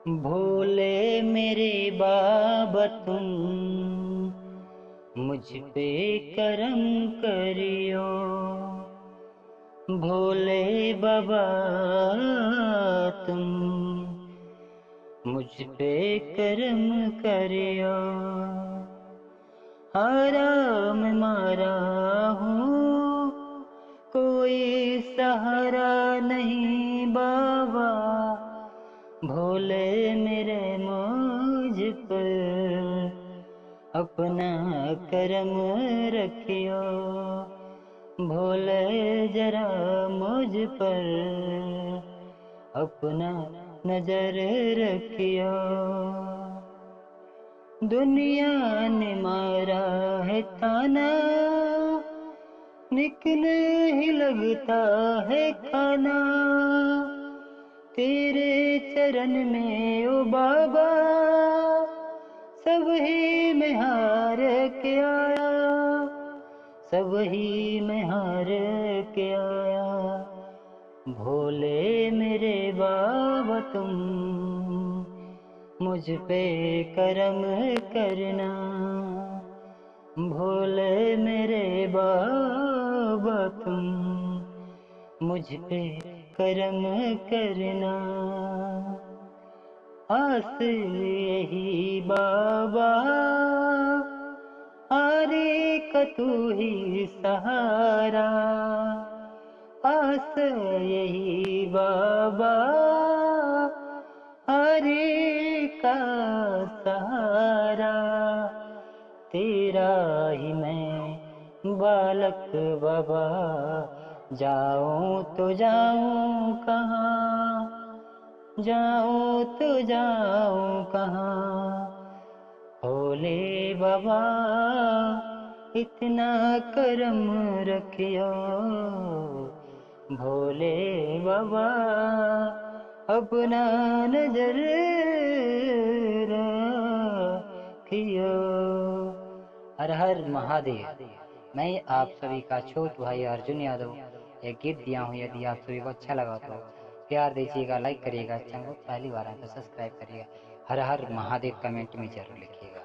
भोले मेरे बाबा तुम मुझ पे करम करियो। भोले बाबा तुम मुझ पे करम करियो। हराम मारा हूँ कोई सहारा नहीं बाबा। भोले मेरे मुझ पर अपना करम रखियो। भोले जरा मुझ पर अपना नजर रखियो। दुनिया ने मारा है ताना, निक नहीं लगता है खाना। तेरे चरण में ओ बाबा सब ही में हार के आया, सब ही में हार के आया। भोले मेरे बाबा तुम मुझ पे करम करना। भोले मेरे बाबा तुम मुझ पे करम करना। आस यही बाबा आरे का तू ही सहारा। आस यही बाबा हरे का सहारा। तेरा ही मैं बालक बाबा, जाऊं तो जाऊं कहाँ, जाऊं तो जाऊं कहाँ। भोले बाबा इतना करम रखियो। भोले बाबा अपना नजर रखियो। हर हर महादेव। मैं आप सभी का छोटू भाई अर्जुन यादव एक गीत दिया हूँ। यदि आप सभी को अच्छा लगा तो प्यार दीजिएगा, लाइक करिएगा, चैनल को पहली बार आए तो सब्सक्राइब करिएगा। हर हर महादेव कमेंट में जरूर लिखिएगा।